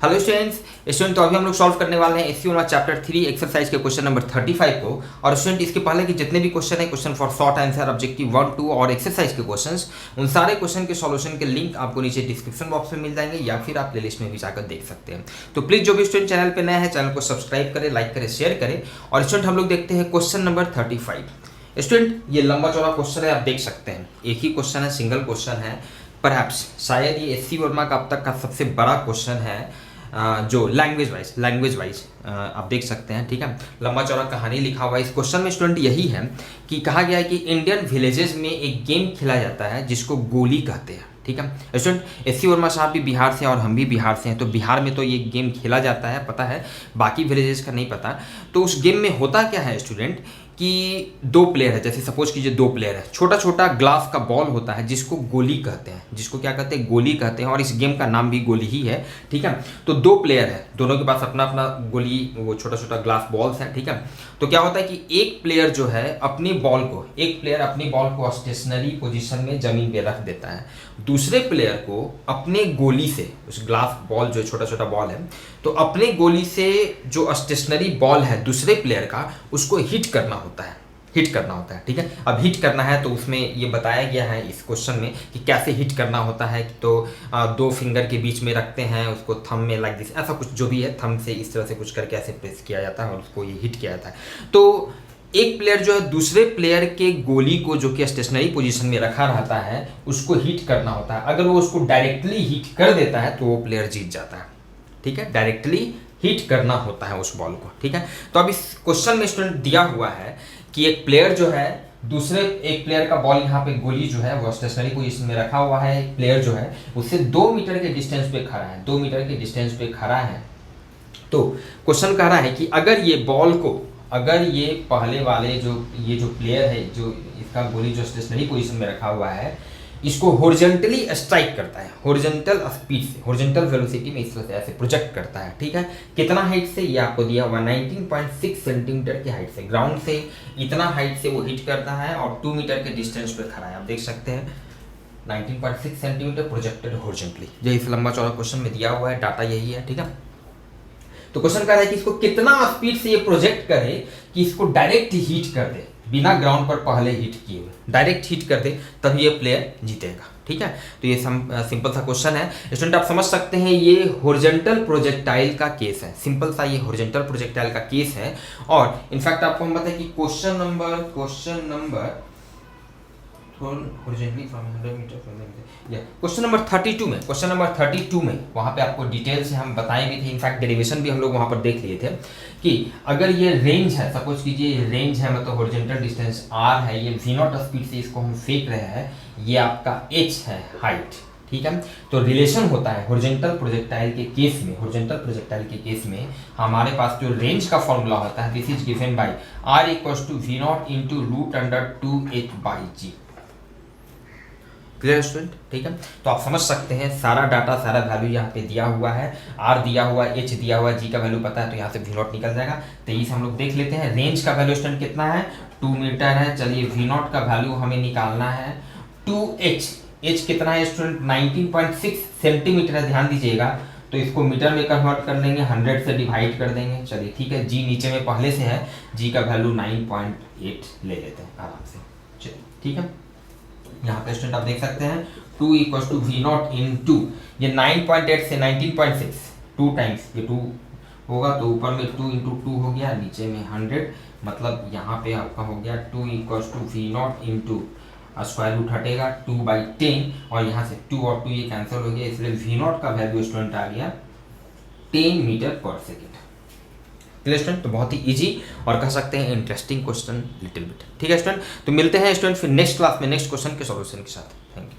Hello student तो अभी हम लोग सॉल्व करने वाले हैं एससीओ चैप्टर 3 एक्सरसाइज के क्वेश्चन नंबर 35 को। और स्टूडेंट इसके पहले कि जितने भी क्वेश्चन है, question for short answer, objective 1, 2 और एक्सरसाइज के क्वेश्चंस, उन सारे क्वेश्चन के सॉल्यूशन के लिंक आपको नीचे डिस्क्रिप्शन बॉक्स में मिल जाएंगे या फिर आप प्लेलिस्ट में भी जाकर देख सकते हैं। तो प्लीज जो भी स्टूडेंट चैनल पर नया है, चैनल को सब्सक्राइब करें, लाइक करें, शेयर करें। और स्टूडेंट हम लोग देखते हैं क्वेश्चन नंबर 35। स्टूडेंट ये लंबा चौड़ा क्वेश्चन है, आप देख सकते हैं। एक ही क्वेश्चन है, सिंगल क्वेश्चन है। परहैप्स शायद ये एससी वर्मा का अब तक का सबसे बड़ा क्वेश्चन है जो लैंग्वेज वाइज आप देख सकते हैं। ठीक है, लंबा चौड़ा कहानी लिखा हुआ है इस क्वेश्चन में। स्टूडेंट यही है कि कहा गया है कि इंडियन विलेजेस में एक गेम खेला जाता है जिसको गोली कहते हैं। ठीक है स्टूडेंट, एससी वर्मा साहब भी बिहार से और हम भी बिहार से हैं, तो बिहार में तो ये गेम खेला जाता है, पता है, बाकी विलेजेस का नहीं पता। तो उस गेम में होता क्या है स्टूडेंट कि दो प्लेयर है, जैसे सपोज कीजिए दो प्लेयर है, छोटा छोटा ग्लास का बॉल होता है जिसको गोली कहते हैं, जिसको क्या कहते हैं, गोली कहते हैं। और इस गेम का नाम भी गोली ही है। ठीक है, तो दो प्लेयर है, दोनों के पास अपना अपना गोली, वो छोटा छोटा ग्लास बॉल्स है। ठीक है, तो क्या होता है कि एक प्लेयर जो है अपनी बॉल को स्टेशनरी पोजीशन में जमीन पे रख देता है, दूसरे प्लेयर को अपने गोली से, उस ग्लास बॉल जो छोटा छोटा बॉल है, तो अपने गोली से जो स्टेशनरी बॉल है दूसरे प्लेयर का, उसको हिट करना होता है। ठीक है, अब हिट करना है तो उसमें ये बताया गया है इस क्वेश्चन में कि कैसे हिट करना होता है। तो दो फिंगर के बीच में रखते हैं उसको, थंब में लाइक दिस, ऐसा कुछ जो भी है, थंब से इस तरह से कुछ करके ऐसे प्रेस किया जाता है और उसको ये हिट किया जाता है। तो एक प्लेयर जो है दूसरे प्लेयर के गोली को, जो कि स्टेशनरी पोजीशन में रखा रहता है, उसको हिट करना होता है। अगर वो उसको डायरेक्टली हिट कर देता है तो वो प्लेयर जीत जाता है। ठीक है, डायरेक्टली हिट करना होता है उस बॉल को। ठीक है, तो अब इस क्वेश्चन में स्टूडेंट दिया हुआ है कि एक प्लेयर जो है एक प्लेयर का बॉल, यहाँ पे गोली जो है वो स्टेशनरी पोजीशन में रखा हुआ है, एक प्लेयर जो है उससे 2 मीटर के डिस्टेंस पे खड़ा है, 2 मीटर के डिस्टेंस पे खड़ा है। तो क्वेश्चन कह रहा है कि अगर ये पहले वाले जो प्लेयर है, जो इसका गोली जो स्टेशनरी पोजीशन में रखा हुआ है, इसको हॉरिजॉन्टली स्ट्राइक करता है, हॉरिजॉन्टल स्पीड से, हॉरिजॉन्टल वेलोसिटी में इस तरह से ऐसे प्रोजेक्ट करता है। ठीक है, कितना हाइट से, ये आपको दिया हुआ 19.6 सेंटीमीटर की हाइट से, ग्राउंड से इतना हाइट से वो हिट करता है और 2 मीटर के डिस्टेंस पे खड़ा है। आप देख सकते हैं 19.6 सेंटीमीटर प्रोजेक्टेड हॉरिजॉन्टली, जो इस लंबा चौड़ा क्वेश्चन में दिया हुआ है, डाटा यही है। ठीक है, तो क्वेश्चन कह रहा है कि इसको कितना स्पीड से ये प्रोजेक्ट करे कि इसको डायरेक्ट हिट कर दे, बिना ग्राउंड पर पहले हिट किए हुए डायरेक्ट हिट कर दे, तभी ये प्लेयर जीतेगा। ठीक है, तो ये सिंपल सा क्वेश्चन है स्टूडेंट, आप समझ सकते हैं। ये हॉरिजॉन्टल प्रोजेक्टाइल का केस है, सिंपल सा ये हॉरिजॉन्टल प्रोजेक्टाइल का केस है। और इनफैक्ट आपको हम बताएं कि क्वेश्चन नंबर क्वेश्चन नंबर 32 में वहां पे आपको डिटेल से हम बताए भी थे, इनफैक्ट डेरिवेशन भी हम लोग वहां पर देख लिए थे कि अगर ये रेंज है, सपोज कीजिए ये रेंज है, मतलब हॉरिजॉन्टल डिस्टेंस r है, ये v0 स्पीड से इसको हम फेंक रहे हैं, ये आपका h है, हाइट। ठीक है, तो रिलेशन होता है हॉरिजॉन्टल प्रोजेक्टाइल के केस में हमारे पास जो रेंज का फॉर्मूला होता है, this is given by r = v0 × √2h/g। Clear student? ठीक है, तो आप समझ सकते हैं सारा डाटा, सारा वैल्यू यहाँ पे दिया हुआ है, r दिया हुआ है, h दिया हुआ है, g का वैल्यू पता है, तो यहाँ से v0 निकल जाएगा। तो इसे हम लोग देख लेते हैं। रेंज का वैल्यू स्टूडेंट कितना है, 2 मीटर है। चलिए v0 का वैल्यू हमें निकालना है 2h, h कितना है स्टूडेंट, 19.6 सेंटीमीटर है, ध्यान दीजिएगा। तो इसको मीटर में कन्वर्ट कर देंगे, 100 से डिवाइड कर देंगे। चलिए ठीक है, g नीचे में पहले से है, g का वैल्यू 9.8 ले लेते हैं आराम से। चलिए ठीक है, यहाँ पे स्टूडेंट आप देख सकते हैं 2 = v0 × ये 9.8 से 19.6, 2 टाइम्स ये 2 होगा, तो ऊपर में 2 × 2 हो गया, नीचे में 100, मतलब यहाँ पे आपका हो गया 2 = v0 × स्क्वायर रूट हटेगा 2/10, और यहाँ से 2 और 2 ये कैंसिल हो गया, इसलिए v0 का वैल्यू स्टूडेंट आ गया 10 मीटर पर सेकेंड। Clear student? तो बहुत ही इजी और कह सकते हैं इंटरेस्टिंग क्वेश्चन लिटिल बिट। ठीक है स्टूडेंट, तो मिलते हैं स्टूडेंट फिर नेक्स्ट क्लास में नेक्स्ट क्वेश्चन के सॉल्यूशन के साथ। Thank you.